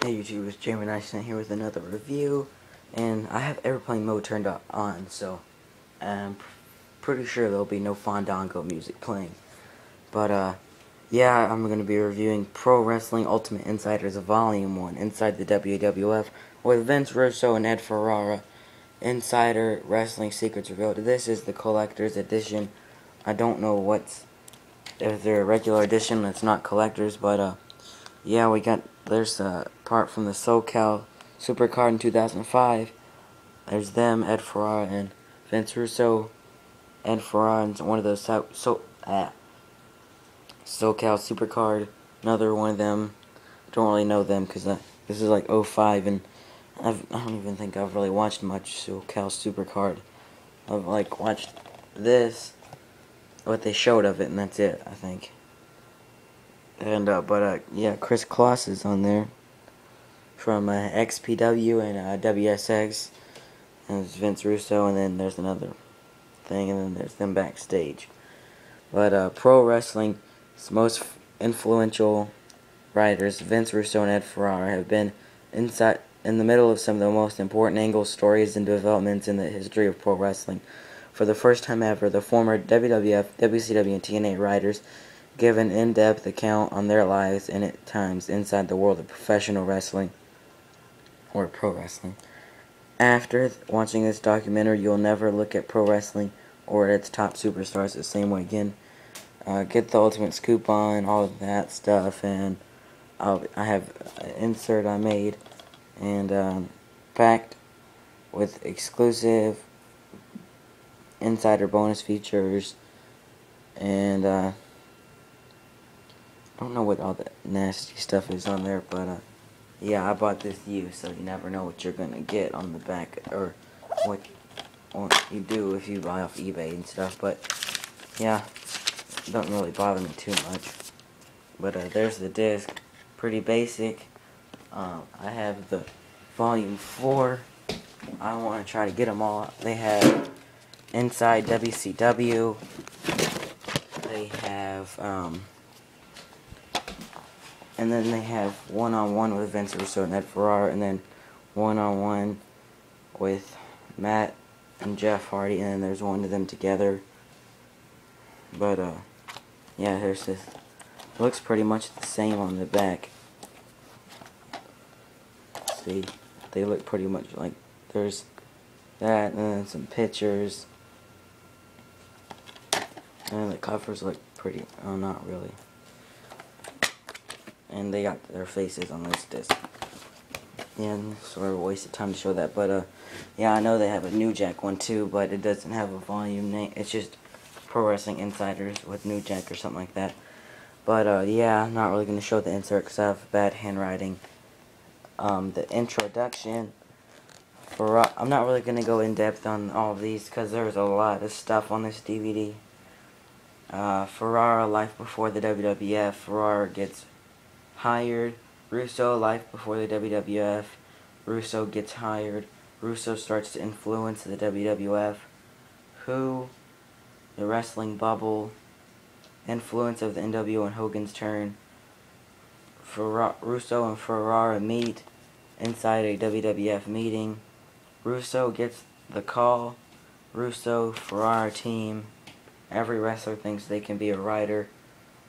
Hey YouTube, it's Jamie Nyson here with another review, and I have airplane mode turned on, so I'm pretty sure there'll be no Fandango music playing. But yeah, I'm going to be reviewing Pro Wrestling Ultimate Insiders Volume 1, Inside the WWF, with Vince Russo and Ed Ferrara, Insider Wrestling Secrets Revealed. This is the Collector's Edition. I don't know if they're a regular edition that's not collector's, but yeah, there's a part from the SoCal Supercard in 2005. There's them, Ed Ferrara and Vince Russo. Ed Ferrara and one of those SoCal Supercard. Another one of them. Don't really know them because this is like '05, and I don't even think I've really watched much SoCal Supercard. I've like watched this, what they showed of it, and that's it, I think. And yeah, Chris Kloss is on there from XPW and WSX, and there's Vince Russo, and then there's another thing, and then there's them backstage. But pro wrestling's most influential writers, Vince Russo and Ed Ferrara, have been in the middle of some of the most important angles, stories, and developments in the history of pro wrestling. For the first time ever, the former WWF, WCW, and TNA writers give an in-depth account on their lives and at times inside the world of professional wrestling or pro wrestling. After watching this documentary, you'll never look at pro wrestling or at its top superstars the same way again. Get the ultimate scoop on all of that stuff, and I have an insert I made and packed with exclusive insider bonus features, and I don't know what all that nasty stuff is on there, but yeah, I bought this used, so you never know what you're gonna get on the back, or what you do if you buy off eBay and stuff. But yeah, it doesn't really bother me too much. But there's the disc, pretty basic. I have the Volume 4. I want to try to get them all. They have Inside WCW. They have and then they have one-on-one with Vince Russo and Ed Ferrara, and then one-on-one with Matt and Jeff Hardy, and then there's one of them together. But yeah, here's this. It looks pretty much the same on the back. See, they look pretty much like, there's that, and then some pictures. And the covers look pretty, oh, not really. And they got their faces on this disc. Yeah, sort of a waste of time to show that. But yeah, I know they have a New Jack one too, but it doesn't have a volume name. It's just Pro Wrestling Insiders with New Jack or something like that. But yeah, I'm not really going to show the insert because I have bad handwriting. The introduction. I'm not really going to go in depth on all of these because there's a lot of stuff on this DVD. Ferrara, life before the WWF. Ferrara gets hired. Russo, life before the WWF. Russo gets hired. Russo starts to influence the WWF. Who? The wrestling bubble. Influence of the NWO and Hogan's turn. Russo and Ferrara meet inside a WWF meeting. Russo gets the call. Russo, Ferrara team. Every wrestler thinks they can be a writer.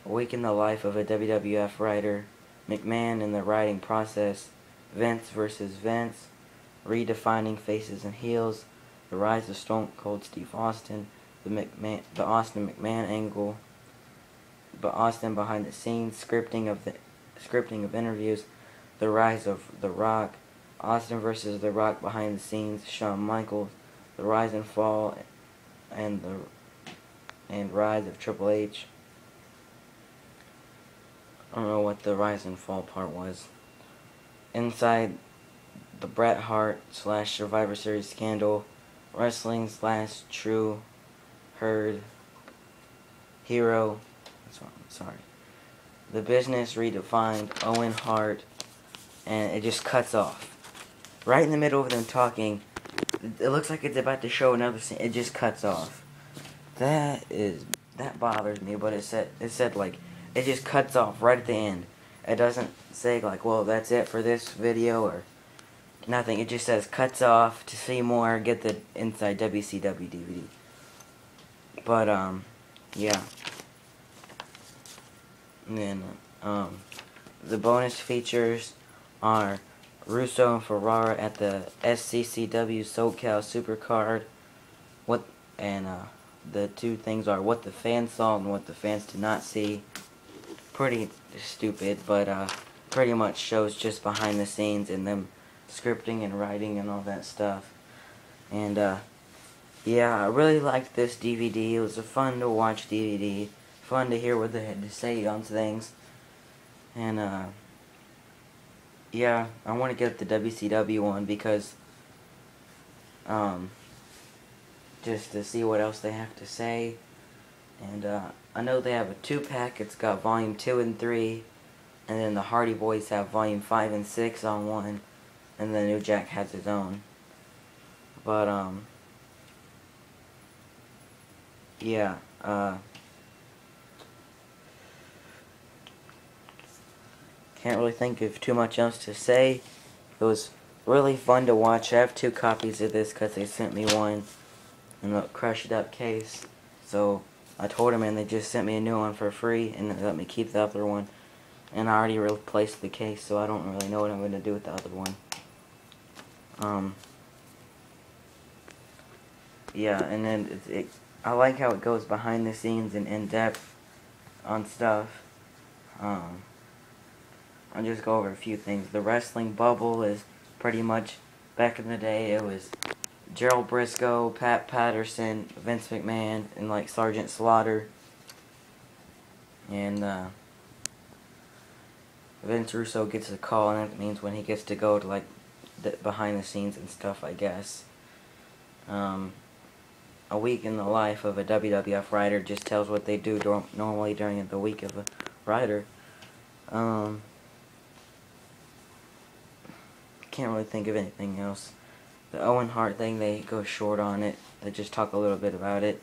Awaken the life of a WWF writer. McMahon in the writing process. Vince versus Vince. Redefining faces and heels. The rise of Stone Cold Steve Austin. The Austin McMahon angle. But Austin behind the scenes. Scripting of interviews. The rise of The Rock. Austin versus The Rock behind the scenes. Shawn Michaels. The rise and fall and rise of Triple H. I don't know what the rise and fall part was. Inside the Bret Hart / Survivor Series scandal. Wrestling / True Herd Hero. Sorry. The Business Redefined. Owen Hart. And it just cuts off. Right in the middle of them talking. It looks like it's about to show another scene. It just cuts off. That bothers me, but it said like, it just cuts off right at the end. it doesn't say like, well, that's it for this video or nothing. It just says cuts off. To see more, get the Inside WCW DVD. But yeah. And then the bonus features are Russo and Ferrara at the SCCW SoCal Supercard. The two things are what the fans saw and what the fans did not see. Pretty stupid, but pretty much shows just behind the scenes and them scripting and writing and all that stuff. And yeah, I really liked this DVD. It was a fun to watch DVD. Fun to hear what they had to say on things. And yeah, I want to get the WCW one because just to see what else they have to say. And I know they have a 2-pack. It's got volume 2 and 3, and then the Hardy Boys have volume 5 and 6 on one, and then New Jack has his own. But yeah, can't really think of too much else to say. It was really fun to watch. I have 2 copies of this because they sent me one in a crushed up case. So I told them and they just sent me a new one for free and they let me keep the other one. And I already replaced the case, so I don't really know what I'm going to do with the other one. Yeah, and then I like how it goes behind the scenes and in depth on stuff. I'll just go over a few things. The wrestling bubble is pretty much, back in the day, it was Gerald Briscoe, Pat Patterson, Vince McMahon, and like Sergeant Slaughter. And Vince Russo gets a call, and that means when he gets to go to like behind the scenes and stuff, I guess. A week in the life of a WWF writer just tells what they do normally during the week of a writer. Can't really think of anything else. The Owen Hart thing, they go short on it. They just talk a little bit about it.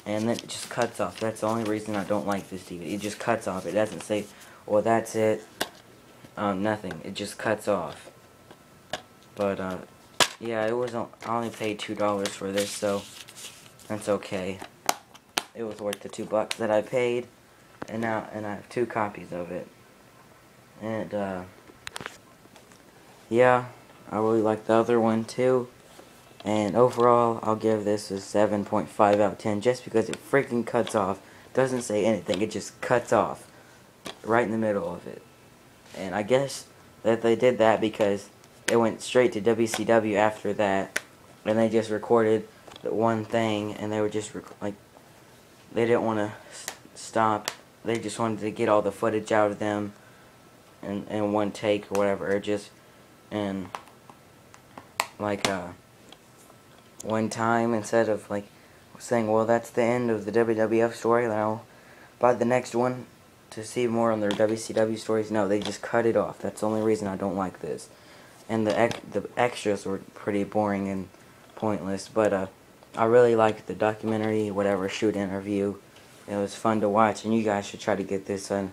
And then it just cuts off. That's the only reason I don't like this DVD. It just cuts off. It doesn't say, well, that's it. Nothing. It just cuts off. But, yeah, it was, I only paid $2 for this, so that's okay. It was worth the $2 that I paid. And I have 2 copies of it. And, yeah, I really like the other one too. And overall, I'll give this a 7.5 out of 10 just because it freaking cuts off. Doesn't say anything, it just cuts off right in the middle of it. And I guess that they did that because they went straight to WCW after that, and they just recorded the one thing, and they were just like, they didn't want to stop. They just wanted to get all the footage out of them in one take or whatever. And like one time, instead of like saying, well, that's the end of the WWF story, then I'll buy the next one to see more on their WCW stories. No, they just cut it off. That's the only reason I don't like this. And the extras were pretty boring and pointless, but I really liked the documentary, whatever, shoot interview. It was fun to watch, and you guys should try to get this. I'm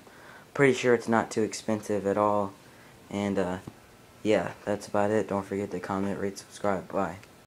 pretty sure it's not too expensive at all. And yeah, that's about it. Don't forget to comment, rate, subscribe. Bye.